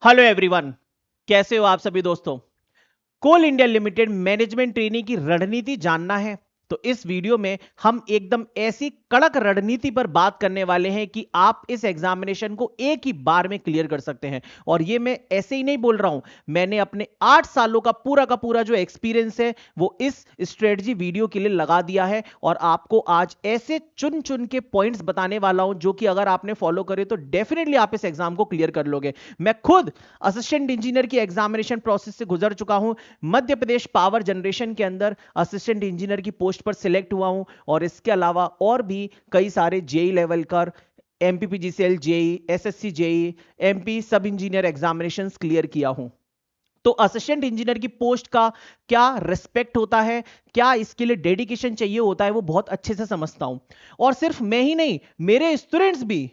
Hello everyone, कैसे हो आप सभी दोस्तों। कोल इंडिया लिमिटेड मैनेजमेंट ट्रेनी की रणनीति जानना है तो इस वीडियो में हम एकदम ऐसी कड़क रणनीति पर बात करने वाले हैं कि आप इस एग्जामिनेशन को एक ही बार में क्लियर कर सकते हैं। और ये मैं ऐसे ही नहीं बोल रहा हूं, मैंने अपने 8 सालों का पूरा जो एक्सपीरियंस है वो इस स्ट्रेटजी वीडियो के लिए लगा दिया है। और आपको आज ऐसे चुन चुन के पॉइंट्स बताने वाला हूं जो कि अगर आपने फॉलो करे तो डेफिनेटली आप इस एग्जाम को क्लियर कर लोगे। मैं खुद असिस्टेंट इंजीनियर की एग्जामिनेशन प्रोसेस से गुजर चुका हूं। मध्य प्रदेश पावर जनरेशन के अंदर असिस्टेंट इंजीनियर की पोस्ट पर सिलेक्ट हुआ हूं और इसके अलावा और भी कई सारे जेई लेवल कर एमपीपीजीसीएल जेई, एसएससी जेई, एमपी सब इंजीनियर एग्जामिनेशंस क्लियर किया हूं। तो असिस्टेंट इंजीनियर की पोस्ट का क्या रिस्पेक्ट होता है, क्या इसके लिए डेडिकेशन चाहिए होता है, वो बहुत अच्छे से समझता हूं। और सिर्फ मैं ही नहीं, मेरे स्टूडेंट्स भी,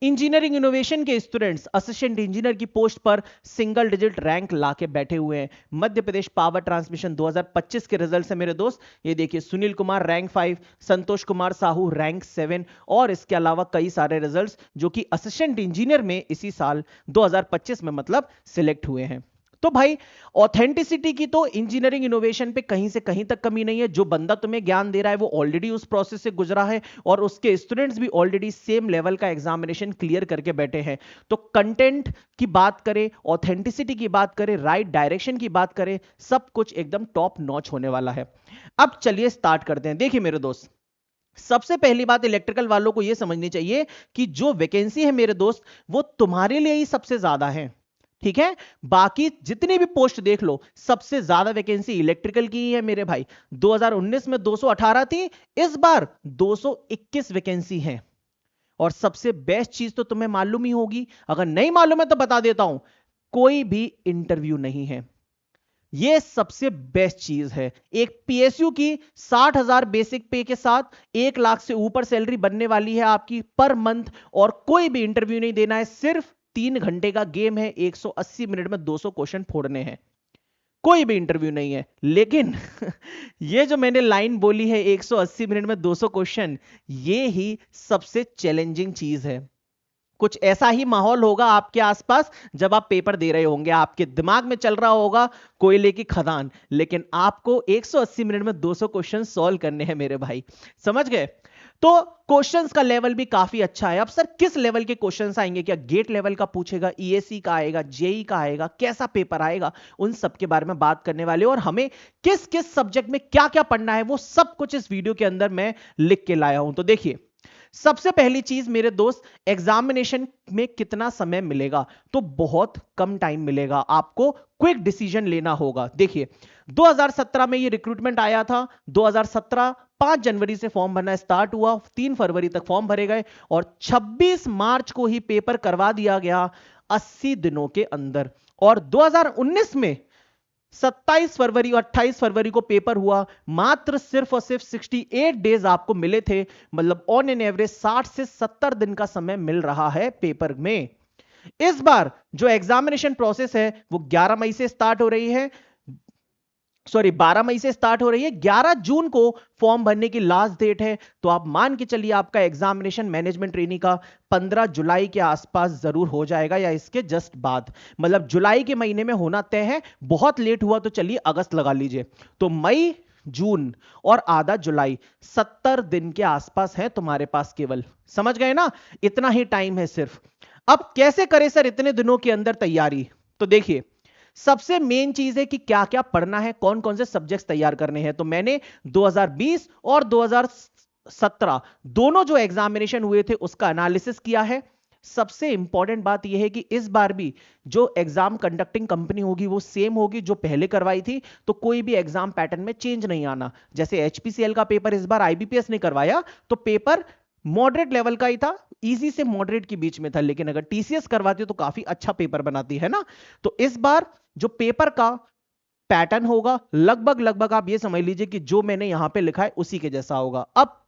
इंजीनियरिंग इनोवेशन के स्टूडेंट्स असिस्टेंट इंजीनियर की पोस्ट पर सिंगल डिजिट रैंक लाके बैठे हुए हैं। मध्य प्रदेश पावर ट्रांसमिशन 2025 के रिजल्ट है मेरे दोस्त, ये देखिए, सुनील कुमार रैंक 5, संतोष कुमार साहू रैंक 7 और इसके अलावा कई सारे रिजल्ट्स जो कि असिस्टेंट इंजीनियर में इसी साल 2025 में मतलब सिलेक्ट हुए हैं। तो भाई, ऑथेंटिसिटी की तो इंजीनियरिंग इनोवेशन पे कहीं से कहीं तक कमी नहीं है। जो बंदा तुम्हें ज्ञान दे रहा है वो ऑलरेडी उस प्रोसेस से गुजरा है और उसके स्टूडेंट्स भी ऑलरेडी सेम लेवल का एग्जामिनेशन क्लियर करके बैठे हैं। तो कंटेंट की बात करें, ऑथेंटिसिटी की बात करें, राइट डायरेक्शन की बात करें, सब कुछ एकदम टॉप नॉच होने वाला है। अब चलिए स्टार्ट करते हैं। देखिए मेरे दोस्त, सबसे पहली बात इलेक्ट्रिकल वालों को यह समझनी चाहिए कि जो वैकेंसी है मेरे दोस्त, वो तुम्हारे लिए ही सबसे ज्यादा है। ठीक है, बाकी जितनी भी पोस्ट देख लो, सबसे ज्यादा वैकेंसी इलेक्ट्रिकल की ही है मेरे भाई। 2019 में 218 थी, इस बार 221 वैकेंसी है। और सबसे बेस्ट चीज तो तुम्हें मालूम ही होगी, अगर नहीं मालूम है तो बता देता हूं, कोई भी इंटरव्यू नहीं है। यह सबसे बेस्ट चीज है। एक पीएसयू की 60,000 बेसिक पे के साथ 1 लाख से ऊपर सैलरी बनने वाली है आपकी पर मंथ, और कोई भी इंटरव्यू नहीं देना है। सिर्फ 3 घंटे का गेम है, 180 मिनट में 200 क्वेश्चन फोड़ने हैं। कोई भी इंटरव्यू नहीं है। लेकिन ये जो मैंने लाइन बोली है 180 मिनट में 200 क्वेश्चन, ये ही सबसे चैलेंजिंग चीज है। कुछ ऐसा ही माहौल होगा आपके आसपास जब आप पेपर दे रहे होंगे, आपके दिमाग में चल रहा होगा कोयले की खदान, लेकिन आपको 180 मिनट में 200 क्वेश्चन सॉल्व करने हैं मेरे भाई। समझ गए? तो क्वेश्चंस का लेवल भी काफी अच्छा है। अब सर किस लेवल के क्वेश्चंस आएंगे, क्या गेट लेवल का पूछेगा, ईएसी का आएगा, जेई का आएगा, कैसा पेपर आएगा, उन सब के बारे में बात करने वाले। और हमें किस किस सब्जेक्ट में क्या क्या पढ़ना है वो सब कुछ इस वीडियो के अंदर मैं लिख के लाया हूं। तो देखिए, सबसे पहली चीज मेरे दोस्त, एग्जामिनेशन में कितना समय मिलेगा, तो बहुत कम टाइम मिलेगा। आपको क्विक डिसीजन लेना होगा। देखिए, 2017 में ये रिक्रूटमेंट आया था, 2017 5 जनवरी से फॉर्म भरना स्टार्ट हुआ, 3 फरवरी तक फॉर्म भरे गए और 26 मार्च को ही पेपर करवा दिया गया 80 दिनों के अंदर। और 2019 में 27 फरवरी और 28 फरवरी को पेपर हुआ। मात्र सिर्फ और सिर्फ 68 डेज आपको मिले थे, मतलब ऑन एन एवरेज 60 से 70 दिन का समय मिल रहा है पेपर में। इस बार जो एग्जामिनेशन प्रोसेस है वो 11 मई से स्टार्ट हो रही है, सॉरी 12 मई से स्टार्ट हो रही है। 11 जून को फॉर्म भरने की लास्ट डेट है। तो आप मान के चलिए आपका एग्जामिनेशन मैनेजमेंट ट्रेनी का 15 जुलाई के आसपास जरूर हो जाएगा या इसके जस्ट बाद, मतलब जुलाई के महीने में होना तय है। बहुत लेट हुआ तो चलिए अगस्त लगा लीजिए। तो मई, जून और आधा जुलाई, 70 दिन के आसपास है तुम्हारे पास केवल। समझ गए ना? इतना ही टाइम है सिर्फ। अब कैसे करें सर इतने दिनों के अंदर तैयारी? तो देखिए, सबसे मेन चीज है कि क्या क्या पढ़ना है, कौन कौन से सब्जेक्ट्स तैयार करने हैं। तो मैंने 2020 और 2017 दोनों जो एग्जामिनेशन हुए थे उसका एनालिसिस किया है। सबसे इंपॉर्टेंट बात यह है कि इस बार भी जो एग्जाम कंडक्टिंग कंपनी होगी वो सेम होगी जो पहले करवाई थी। तो कोई भी एग्जाम पैटर्न में चेंज नहीं आना। जैसे एचपीसीएल का पेपर इस बार आईबीपीएस ने करवाया तो पेपर मॉडरेट लेवल का ही था, इजी से मॉडरेट के बीच में था। लेकिन अगर टीसीएस करवाती तो काफी अच्छा पेपर बनाती है ना। तो इस बार जो पेपर का पैटर्न होगा, लगभग लगभग आप ये समझ लीजिए कि जो मैंने यहां पे लिखा है उसी के जैसा होगा। अब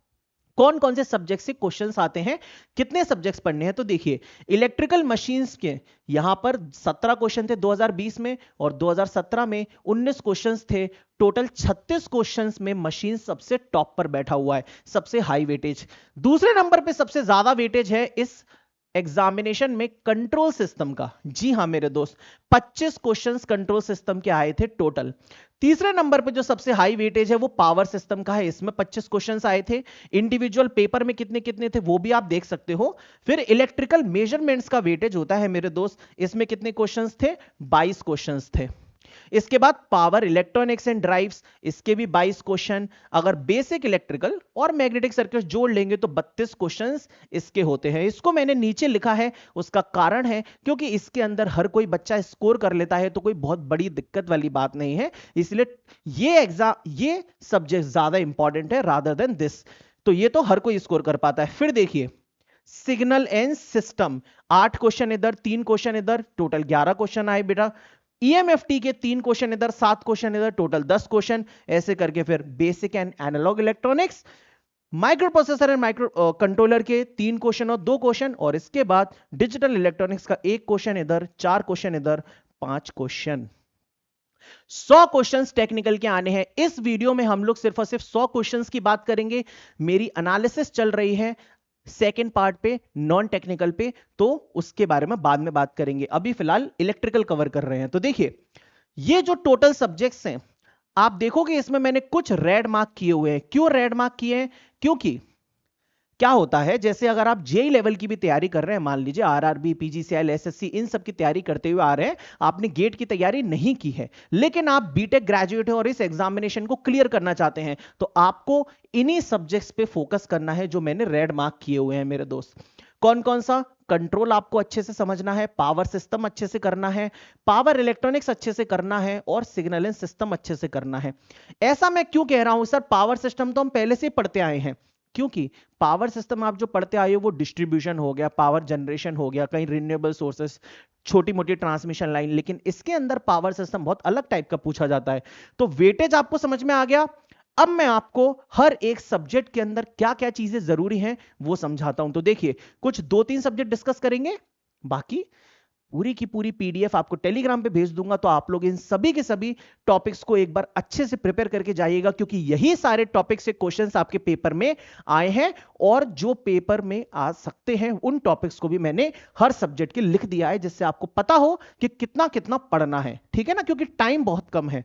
कौन कौन से सब्जेक्ट से क्वेश्चंस आते हैं, कितने सब्जेक्ट्स पढ़ने हैं? तो देखिए, इलेक्ट्रिकल मशीन्स के यहां पर 17 क्वेश्चन थे 2020 में और 2017 में 19 क्वेश्चंस थे। टोटल 36 क्वेश्चंस में मशीन सबसे टॉप पर बैठा हुआ है, सबसे हाई वेटेज। दूसरे नंबर पे सबसे ज्यादा वेटेज है इस एग्जामिनेशन में कंट्रोल सिस्टम का। जी हां मेरे दोस्त, 25 क्वेश्चंस कंट्रोल सिस्टम के आए थे टोटल। तीसरे नंबर पे जो सबसे हाई वेटेज है वो पावर सिस्टम का है, इसमें 25 क्वेश्चंस आए थे। इंडिविजुअल पेपर में कितने कितने थे वो भी आप देख सकते हो। फिर इलेक्ट्रिकल मेजरमेंट्स का वेटेज होता है मेरे दोस्त, इसमें कितने क्वेश्चंस थे, 22 क्वेश्चंस थे। इसके बाद पावर इलेक्ट्रॉनिक्स एंड ड्राइव्स, इसके भी 22 क्वेश्चन। अगर बेसिक इलेक्ट्रिकल और मैग्नेटिक सर्किट जोड़ लेंगे तो 32 क्वेश्चंस इसके होते हैं। इसको मैंने नीचे लिखा है, उसका कारण है क्योंकि इसके अंदर हर कोई बच्चा स्कोर कर लेता है, तो कोई बहुत बड़ी दिक्कत वाली बात नहीं है, इसलिए ये सब्जेक्ट ज्यादा इंपॉर्टेंट है रादर देन दिस। तो ये तो हर कोई स्कोर कर पाता है। फिर देखिए सिग्नल एंड सिस्टम, 8 क्वेश्चन इधर, 3 क्वेश्चन इधर, टोटल 11 क्वेश्चन आए बेटा। ईएमएफटी के 3 क्वेश्चन इधर, 7 क्वेश्चन इधर, टोटल 10 क्वेश्चन। ऐसे करके फिर basic and analog electronics, microprocessor and microcontroller के 3 क्वेश्चन और 2 क्वेश्चन, और इसके बाद डिजिटल इलेक्ट्रॉनिक्स का 1 क्वेश्चन इधर, 4 क्वेश्चन इधर, 5 क्वेश्चन। 100 क्वेश्चंस टेक्निकल के आने हैं। इस वीडियो में हम लोग सिर्फ और सिर्फ 100 क्वेश्चंस की बात करेंगे। मेरी एनालिसिस चल रही है सेकेंड पार्ट पे, नॉन टेक्निकल पे, तो उसके बारे में बाद में बात करेंगे। अभी फिलहाल इलेक्ट्रिकल कवर कर रहे हैं। तो देखिए ये जो टोटल सब्जेक्ट्स हैं, आप देखोगे इसमें मैंने कुछ रेड मार्क किए हुए हैं। क्यों रेड मार्क किए हैं, क्योंकि क्या होता है, जैसे अगर आप जेई लेवल की भी तैयारी कर रहे हैं, मान लीजिए आरआरबी, पीजीसीएल, एसएससी, इन सब की तैयारी करते हुए आ रहे हैं, आपने गेट की तैयारी नहीं की है, लेकिन आप बीटेक ग्रेजुएट हैं और इस एग्जामिनेशन को क्लियर करना चाहते हैं, तो आपको इन्हीं सब्जेक्ट्स पे फोकस करना है जो मैंने रेड मार्क किए हुए हैं मेरे दोस्त। कौन कौन सा, कंट्रोल आपको अच्छे से समझना है, पावर सिस्टम अच्छे से करना है, पावर इलेक्ट्रॉनिक्स अच्छे से करना है, और सिग्नल एंड सिस्टम अच्छे से करना है। ऐसा मैं क्यों कह रहा हूं सर, पावर सिस्टम तो हम पहले से पढ़ते आए हैं, क्योंकि पावर सिस्टम आप जो पढ़ते आए हो वो डिस्ट्रीब्यूशन हो गया, पावर जनरेशन हो गया, कहीं रिन्यूएबल सोर्सेस, छोटी मोटी ट्रांसमिशन लाइन, लेकिन इसके अंदर पावर सिस्टम बहुत अलग टाइप का पूछा जाता है। तो वेटेज आपको समझ में आ गया। अब मैं आपको हर एक सब्जेक्ट के अंदर क्या क्या चीजें जरूरी हैं वो समझाता हूं। तो देखिए कुछ 2-3 सब्जेक्ट डिस्कस करेंगे, बाकी पूरी की पूरी पीडीएफ आपको टेलीग्राम पे भेज दूंगा, तो आप लोग इन सभी के सभी टॉपिक्स को एक बार अच्छे से प्रिपेयर करके जाइएगा, क्योंकि यही सारे टॉपिक से क्वेश्चंस आपके पेपर में आए हैं, और जो पेपर में आ सकते हैं उन टॉपिक्स को भी मैंने हर सब्जेक्ट के लिख दिया है, जिससे आपको पता हो कि कितना कितना पढ़ना है, ठीक है ना, क्योंकि टाइम बहुत कम है।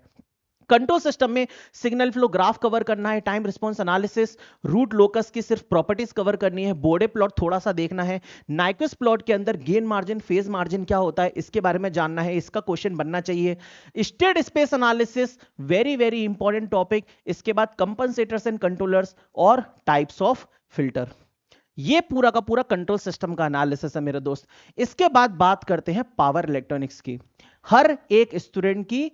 कंट्रोल सिस्टम में सिग्नल फ्लो ग्राफ कवर करना है, time response analysis, root locus की सिर्फ प्रॉपर्टीज कवर करनी है, बोर्डे प्लॉट थोड़ा सा देखना है, नाइक्विस्ट प्लॉट के अंदर गेन मार्जिन, फेज मार्जिन क्या होता है इसके बारे में जानना है, इसका क्वेश्चन बनना चाहिए। State space analysis very very important topic. इसके बाद कंपनसेटर्स एंड कंट्रोलर्स और टाइप्स ऑफ फिल्टर। ये पूरा का पूरा कंट्रोल सिस्टम का एनालिसिस है मेरे दोस्त। इसके बाद बात करते हैं पावर इलेक्ट्रॉनिक्स की। हर एक स्टूडेंट की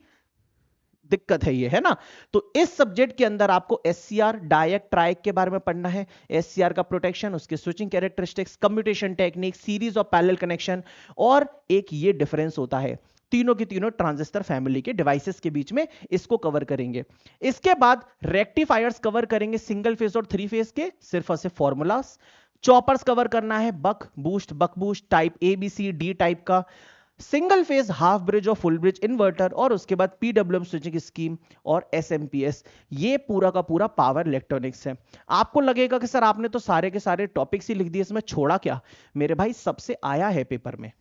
दिक्कत है ये, है ना। तो इस सब्जेक्ट के अंदर आपको एससीआर, डायक, ट्रायक के बारे में पढ़ना है। एससीआर का प्रोटेक्शन, उसके switching characteristics, commutation technique, series of parallel connection, और एक ये डिफरेंस होता है तीनों की तीनों ट्रांजिस्टर फैमिली के डिवाइसेस के बीच में, इसको कवर करेंगे। इसके बाद रेक्टिफायर्स कवर करेंगे, सिंगल फेज और 3 फेज के, सिर्फ और सिर्फ फॉर्मूलास। चॉपर्स कवर करना है, buck boost type A B C D type का, सिंगल फेज, हाफ ब्रिज और फुल ब्रिज इन्वर्टर, और उसके बाद पीडब्ल्यूएम स्विचिंग स्कीम और एसएमपीएस। ये पूरा का पूरा पावर इलेक्ट्रॉनिक्स है। आपको लगेगा कि सर आपने तो सारे के सारे टॉपिक्स ही लिख दिए, इसमें छोड़ा क्या। मेरे भाई सबसे आया है पेपर में,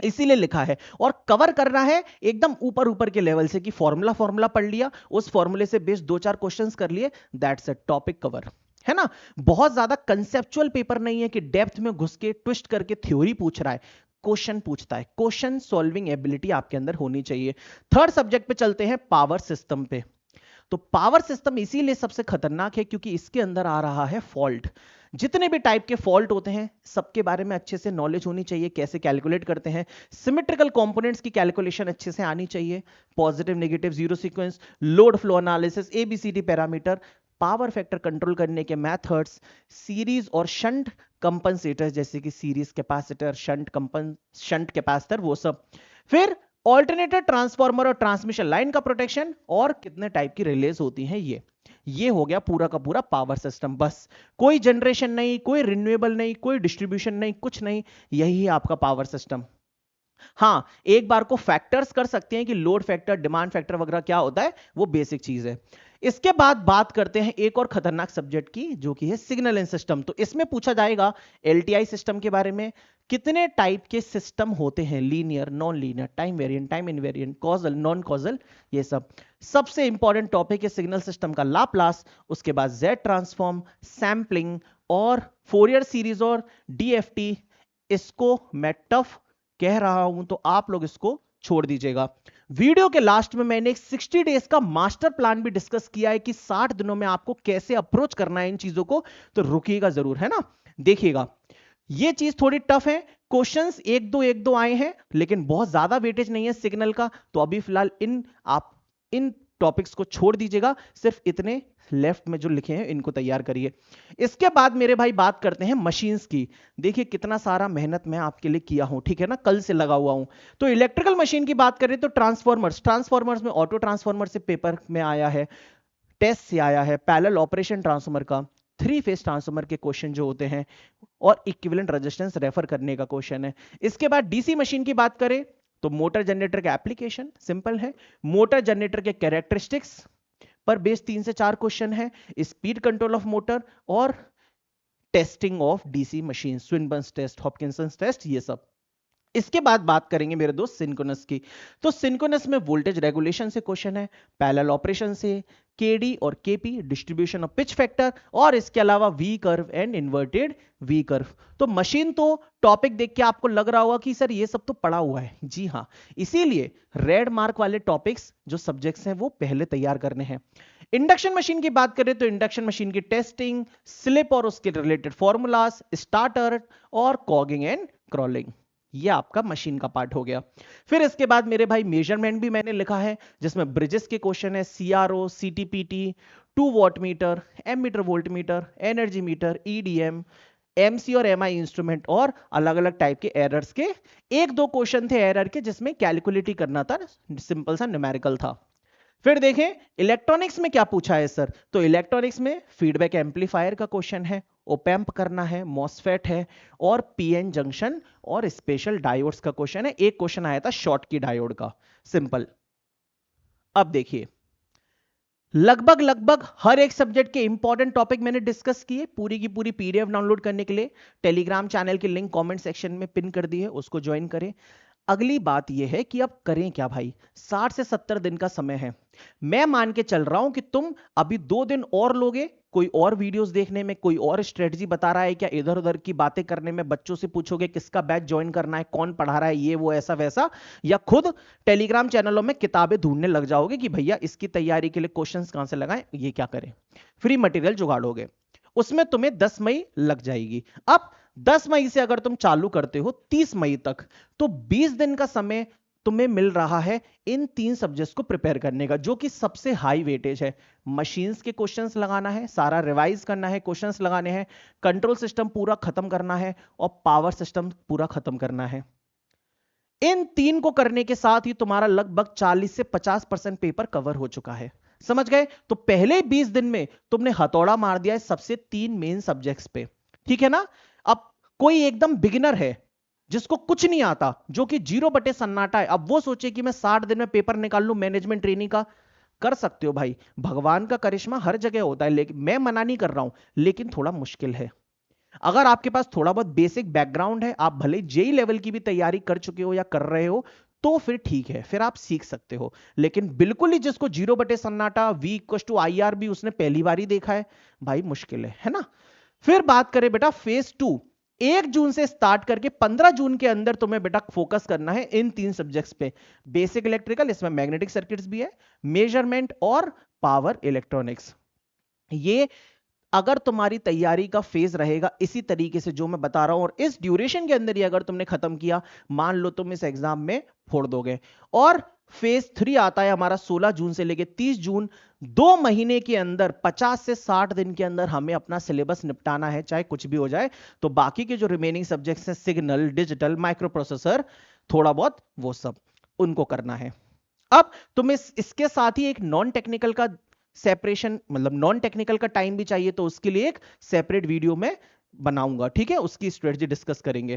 इसीलिए लिखा है, और कवर करना है एकदम ऊपर ऊपर के लेवल से, कि फॉर्मूला पढ़ लिया, उस फॉर्मूले से बेस्ड 2-4 क्वेश्चंस कर लिए, दैट्स अ टॉपिक कवर, है ना। बहुत ज्यादा कंसेप्चुअल पेपर नहीं है कि डेप्थ में घुस के ट्विस्ट करके थ्योरी पूछ रहा है, क्वेश्चन पूछता है, क्वेश्चन सॉल्विंग एबिलिटी आपके अंदर होनी चाहिए। थर्ड सब्जेक्ट पे चलते हैं, पावर सिस्टम पे। तो पावर सिस्टम इसीलिए सबसे खतरनाक है क्योंकि इसके अंदर आ रहा है फॉल्ट। जितने भी टाइप के फॉल्ट होते हैं सबके बारे में अच्छे से नॉलेज होनी चाहिए, कैसे कैलकुलेट करते हैं, सिमेट्रिकल कंपोनेंट्स की कैलकुलेशन अच्छे से आनी चाहिए, positive negative zero sequence, load flow analysis, ABCD parameter, power factor control करने के मेथड्स, सीरीज और शंट कंपनसेटर जैसे कि सीरीज कैपेसिटर, शंट कैपेसिटर, वो सब। फिर ऑल्टरनेटर, ट्रांसफार्मर और ट्रांसमिशन लाइन का प्रोटेक्शन, और कितने टाइप की रिलेज होती हैं ये हो गया पूरा का पूरा पावर सिस्टम। बस कोई जनरेशन नहीं, कोई रिन्यूएबल नहीं, कोई डिस्ट्रीब्यूशन नहीं, कुछ नहीं, यही है आपका पावर सिस्टम। हाँ, एक बार को फैक्टर्स कर सकते हैं कि लोड फैक्टर, डिमांड फैक्टर वगैरह क्या होता है, वो बेसिक चीज है। इसके बाद बात करते हैं एक और खतरनाक सब्जेक्ट की, जो कि है सिग्नल एंड सिस्टम। तो इसमें पूछा जाएगा एलटीआई सिस्टम के बारे में, कितने टाइप के सिस्टम होते हैं, linear, non linear, time variant, time invariant, causal, non causal, ये सब। सबसे इंपॉर्टेंट टॉपिक है सिग्नल सिस्टम का लाप्लास, उसके बाद जेड ट्रांसफॉर्म, सैंपलिंग और फोरियर सीरीज और डीएफटी। इसको मैं टफ कह रहा हूं तो आप लोग इसको छोड़ दीजिएगा। वीडियो के लास्ट में मैंने एक 60 डेज का मास्टर प्लान भी डिस्कस किया है कि 60 दिनों में आपको कैसे अप्रोच करना है इन चीजों को, तो रुकिएगा जरूर, है ना, देखिएगा। ये चीज थोड़ी टफ है, क्वेश्चंस एक दो आए हैं, लेकिन बहुत ज्यादा वेटेज नहीं है सिग्नल का, तो अभी फिलहाल आप इन टॉपिक्स को छोड़ दीजिएगा, सिर्फ इतने लेफ्ट में जो लिखे हैं इनको तैयार करिए। इसके बाद मेरे भाई बात करते हैं मशीन्स की। देखिए कितना सारा मेहनत मैं आपके लिए किया हूं, ठीक है ना, कल से लगा हुआ हूं। तो इलेक्ट्रिकल मशीन की बात करें तो ट्रांसफॉर्मर्स में ऑटो ट्रांसफॉर्मर से पेपर में आया है, टेस्ट से आया है, पैरेलल ऑपरेशन ट्रांसफॉर्मर का, 3 फेज ट्रांसफॉर्मर के क्वेश्चन जो होते हैं, और इक्विवेलेंट रेजिस्टेंस रेफर करने का क्वेश्चन है। इसके बाद डीसी मशीन की बात करें तो मोटर जनरेटर का एप्लीकेशन सिंपल है, मोटर जनरेटर के कैरेक्टरिस्टिक्स पर बेस 3 से 4 क्वेश्चन है, स्पीड कंट्रोल ऑफ मोटर और testing of DC machine, Swinburne's test, Hopkinson's test, ये सब। इसके बाद बात करेंगे मेरे दोस्त सिंक्रोनस की। तो सिंक्रोनस में वोल्टेज रेगुलेशन से क्वेश्चन है, पैरेलल ऑपरेशन से, केडी और KP, distribution of pitch factor, और इसके अलावा V curve and inverted V curve. तो मशीन तो टॉपिक देख के आपको लग रहा होगा कि सर ये सब तो पढ़ा हुआ है, जी हाँ, इसीलिए रेड मार्क वाले टॉपिक्स जो सब्जेक्ट्स हैं वो पहले तैयार करने हैं। इंडक्शन मशीन की बात करें तो इंडक्शन मशीन की टेस्टिंग, स्लिप और उसके रिलेटेड फॉर्मूलाज, स्टार्टर और कॉगिंग एंड क्रॉलिंग, ये आपका मशीन का पार्ट हो गया। फिर इसके बाद मेरे भाई मेजरमेंट भी मैंने लिखा है, जिसमें ब्रिजेस के क्वेश्चन है, CRO, CT PT, 2 watt meter, ammeter, volt meter, energy meter, EDM, MC और एमआई इंस्ट्रूमेंट, और अलग अलग टाइप के एरर्स के 1-2 क्वेश्चन थे एरर के, जिसमें कैलकुलेट करना था, सिंपल सा न्यूमेरिकल था। फिर देखें इलेक्ट्रॉनिक्स में क्या पूछा है सर, तो इलेक्ट्रॉनिक्स में फीडबैक एम्पलीफायर का क्वेश्चन है, ओपैम्प करना है, मॉसफेट है, और पीएन जंक्शन और स्पेशल डायोड्स का क्वेश्चन है। एक क्वेश्चन आया था शॉर्ट की डायोड का, सिंपल। अब देखिए लगभग हर एक सब्जेक्ट के इंपॉर्टेंट टॉपिक मैंने डिस्कस किए, पूरी की पूरी पीडीएफ डाउनलोड करने के लिए टेलीग्राम चैनल की लिंक कमेंट सेक्शन में पिन कर दी है, उसको ज्वाइन करें। अगली बात यह है कि अब करें क्या भाई, 60 से 70 दिन का समय है। मैं मान के चल रहा हूं कि तुम अभी 2 दिन और लोगे, कोई और वीडियोस देखने में, कोई और स्ट्रेटजी बता रहा है क्या, इधर उधर की बातें करने में, बच्चों से पूछोगे किसका बैच ज्वाइन करना है, कौन पढ़ा रहा है, ये वो ऐसा वैसा, या खुद टेलीग्राम चैनलों में किताबें ढूंढने लग जाओगे कि भैया इसकी तैयारी के लिए क्वेश्चंस कहां से लगाएं, ये क्या करें, फ्री मटेरियल जुगाड़ोगे, उसमें तुम्हें 10 मई लग जाएगी। अब 10 मई से अगर तुम चालू करते हो 30 मई तक, तो 20 दिन का समय तुम्हें मिल रहा है इन 3 सब्जेक्ट्स को प्रिपेयर करने का, जो कि सबसे हाई वेटेज है। मशीन्स के क्वेश्चंस लगाना है, सारा रिवाइज करना है, क्वेश्चंस लगाने हैं, कंट्रोल सिस्टम पूरा खत्म करना है, और पावर सिस्टम पूरा खत्म करना है। इन 3 को करने के साथ ही तुम्हारा लगभग 40 से 50% पेपर कवर हो चुका है, समझ गए। तो पहले 20 दिन में तुमने हथौड़ा मार दिया है सबसे 3 मेन सब्जेक्ट्स पे, ठीक है ना। अब कोई एकदम बिगिनर है जिसको कुछ नहीं आता, जो कि 0 बटे सन्नाटा है, अब वो सोचे कि मैं 60 दिन में पेपर निकाल लूं मैनेजमेंट ट्रेनिंग का, कर सकते हो भाई, भगवान का करिश्मा हर जगह होता है, लेकिन मैं मना नहीं कर रहा हूं, लेकिन थोड़ा मुश्किल है। अगर आपके पास थोड़ा बहुत बेसिक बैकग्राउंड है, आप भले जेई लेवल की भी तैयारी कर चुके हो या कर रहे हो, तो फिर ठीक है, फिर आप सीख सकते हो। लेकिन बिल्कुल ही जिसको 0 बटे सन्नाटा, V इक्वल्स टू IR भी उसने पहली बार ही देखा है, भाई मुश्किल है ना। फिर बात करें बेटा फेज 2, 1 जून से स्टार्ट करके 15 जून के अंदर तुम्हें बेटा फोकस करना है इन 3 सब्जेक्ट्स पे। बेसिक इलेक्ट्रिकल, इसमें मैग्नेटिक सर्किट्स भी है, मेजरमेंट और पावर इलेक्ट्रॉनिक्स। ये अगर तुम्हारी तैयारी का फेज रहेगा इसी तरीके से जो मैं बता रहा हूं, और इस ड्यूरेशन के अंदर ही अगर तुमने खत्म किया, मान लो तुम इस एग्जाम में फोड़ दोगे। और फेज 3 आता है हमारा 16 जून से लेके 30 जून, 2 महीने के अंदर 50 से 60 दिन के अंदर हमें अपना सिलेबस निपटाना है, चाहे कुछ भी हो जाए। तो बाकी के जो रिमेनिंग सब्जेक्ट्स हैं, सिग्नल, डिजिटल, माइक्रो प्रोसेसर, थोड़ा बहुत वो सब उनको करना है। अब तुम्हें इसके साथ ही एक नॉन टेक्निकल का सेपरेशन, मतलब नॉन टेक्निकल का टाइम भी चाहिए, तो उसके लिए एक सेपरेट वीडियो में बनाऊंगा, ठीक है, उसकी स्ट्रेटजी डिस्कस करेंगे।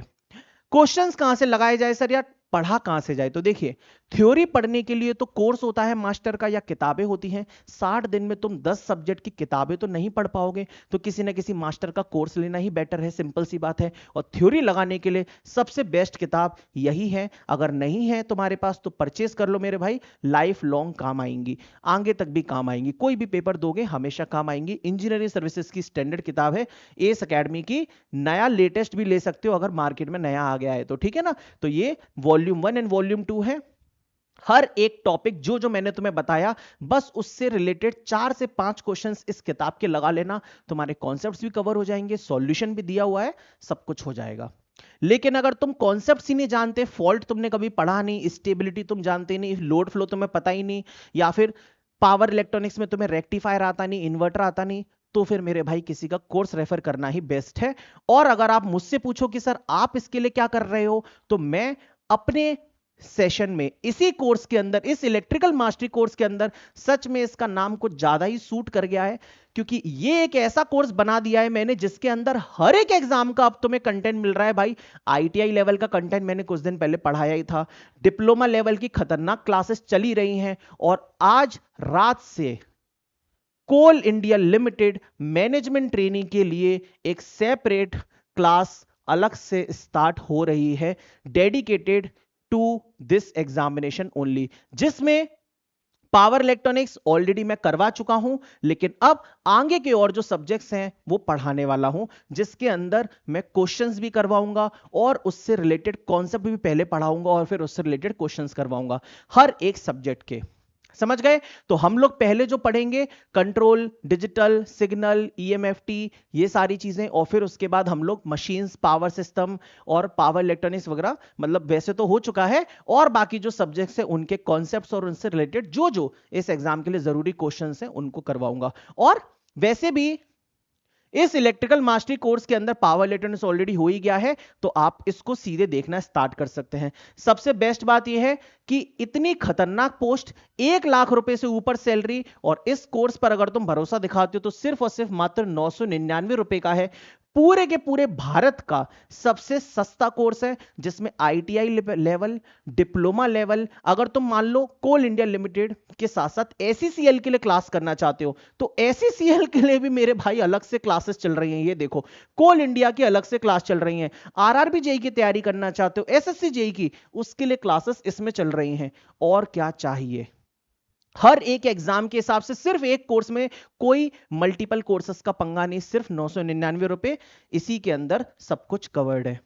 क्वेश्चंस कहां से लगाए जाए सर, या पढ़ा कहां से जाए, तो देखिए थ्योरी पढ़ने के लिए तो कोर्स होता है मास्टर का या किताबें होती हैं। 60 दिन में तुम 10 सब्जेक्ट की किताबें तो नहीं पढ़ पाओगे, तो किसी ना किसी मास्टर का कोर्स लेना ही बेटर है, सिंपल सी बात है। और थ्योरी लगाने के लिए सबसे बेस्ट किताब यही है। अगर नहीं है तुम्हारे पास तो परचेस कर लो मेरे भाई, लाइफ लॉन्ग काम आएंगी, आगे तक भी काम आएंगी, कोई भी पेपर दोगे हमेशा काम आएंगी। इंजीनियरिंग सर्विसेज की स्टैंडर्ड किताब है, एस एकेडमी की, नया लेटेस्ट भी ले सकते हो अगर मार्केट में नया आ गया है तो, ठीक है ना। तो ये वॉल्यूम 1 एंड वॉल्यूम 2 है। हर एक टॉपिक जो जो मैंने तुम्हें बताया, बस उससे रिलेटेड 4 से 5 क्वेश्चंस इस किताब के लगा लेना, तुम्हारे कॉन्सेप्ट्स भी कवर हो जाएंगे, सॉल्यूशन भी दिया हुआ है, सब कुछ हो जाएगा। लेकिन अगर तुम कॉन्सेप्ट्स ही नहीं जानते, फॉल्ट तुमने कभी पढ़ा नहीं, स्टेबिलिटी तुम जानते नहीं, लोड फ्लो तुम्हें पता ही नहीं, या फिर पावर इलेक्ट्रॉनिक्स में तुम्हें रेक्टिफायर आता नहीं, इन्वर्टर आता नहीं, तो फिर मेरे भाई किसी का कोर्स रेफर करना ही बेस्ट है। और अगर आप मुझसे पूछो कि सर आप इसके लिए क्या कर रहे हो, तो मैं अपने सेशन में इसी कोर्स के अंदर, इस इलेक्ट्रिकल मास्टरी कोर्स के अंदर, सच में इसका नाम कुछ ज्यादा ही सूट कर गया है, क्योंकि ये एक ऐसा कोर्स बना दिया है मैंने जिसके अंदर हर एक एग्जाम का अब तुम्हें कंटेंट मिल रहा है भाई। आईटीआई लेवल का कंटेंट मैंने कुछ दिन पहले पढ़ाया ही था, डिप्लोमा लेवल की खतरनाक क्लासेस चली रही हैं, और आज रात से कोल इंडिया लिमिटेड मैनेजमेंट ट्रेनिंग के लिए एक सेपरेट क्लास अलग से स्टार्ट हो रही है, dedicated to this examination only, जिसमें पावर इलेक्ट्रॉनिक्स ऑलरेडी मैं करवा चुका हूं, लेकिन अब आगे के और जो सब्जेक्ट्स हैं वो पढ़ाने वाला हूं, जिसके अंदर मैं क्वेश्चंस भी करवाऊंगा और उससे रिलेटेड कॉन्सेप्ट भी पहले पढ़ाऊंगा और फिर उससे रिलेटेड क्वेश्चंस करवाऊंगा हर एक सब्जेक्ट के। समझ गए? तो हम लोग पहले जो पढ़ेंगे कंट्रोल, डिजिटल, सिग्नल, ईएमएफटी, ये सारी चीजें, और फिर उसके बाद हम लोग मशीन्स, पावर सिस्टम और पावर इलेक्ट्रॉनिक्स वगैरह, मतलब वैसे तो हो चुका है, और बाकी जो सब्जेक्ट्स हैं उनके कॉन्सेप्ट्स और उनसे रिलेटेड जो जो इस एग्जाम के लिए जरूरी क्वेश्चंस हैं उनको करवाऊंगा। और वैसे भी इस इलेक्ट्रिकल मास्टरी कोर्स के अंदर पावर इलेक्ट्रॉनिक्स ऑलरेडी हो ही गया है, तो आप इसको सीधे देखना स्टार्ट कर सकते हैं। सबसे बेस्ट बात यह है कि इतनी खतरनाक पोस्ट, 1 लाख रुपए से ऊपर सैलरी, और इस कोर्स पर अगर तुम भरोसा दिखाते हो तो सिर्फ और सिर्फ मात्र 999 रुपए का है। पूरे के पूरे भारत का सबसे सस्ता कोर्स है, जिसमें आईटीआई लेवल, डिप्लोमा लेवल, अगर तुम मान लो कोल इंडिया लिमिटेड के साथ साथ एससीसीएल के लिए क्लास करना चाहते हो तो एससीसीएल के लिए भी मेरे भाई अलग से क्लासेस चल रही हैं। ये देखो, कोल इंडिया की अलग से क्लास चल रही हैं। आरआरबी जेई की तैयारी करना चाहते हो, एसएससी जेई की, उसके लिए क्लासेस इसमें चल रही हैं। और क्या चाहिए? हर एक एग्जाम के हिसाब से सिर्फ एक कोर्स में, कोई मल्टीपल कोर्सेस का पंगा नहीं, सिर्फ 999 रुपए, इसी के अंदर सब कुछ कवर्ड है।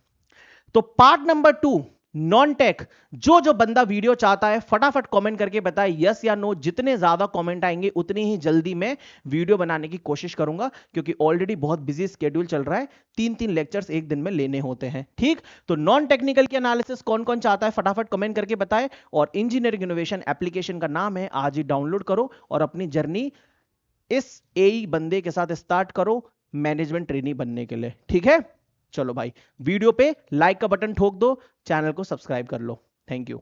तो पार्ट नंबर 2 नॉन टेक, जो जो बंदा वीडियो चाहता है फटाफट कमेंट करके बताए यस या नो। जितने ज्यादा कमेंट आएंगे उतनी ही जल्दी मैं वीडियो बनाने की कोशिश करूंगा, क्योंकि ऑलरेडी बहुत बिजी स्केड्यूल चल रहा है, 3-3 लेक्चर्स एक दिन में लेने होते हैं। ठीक, तो नॉन टेक्निकल की एनालिसिस कौन कौन चाहता है फटाफट कमेंट करके बताए। और इंजीनियरिंग इनोवेशन एप्लीकेशन का नाम है, आज ही डाउनलोड करो और अपनी जर्नी इस एई बंदे के साथ स्टार्ट करो मैनेजमेंट ट्रेनी बनने के लिए। ठीक है, चलो भाई, वीडियो पे लाइक का बटन ठोक दो, चैनल को सब्सक्राइब कर लो। Thank you.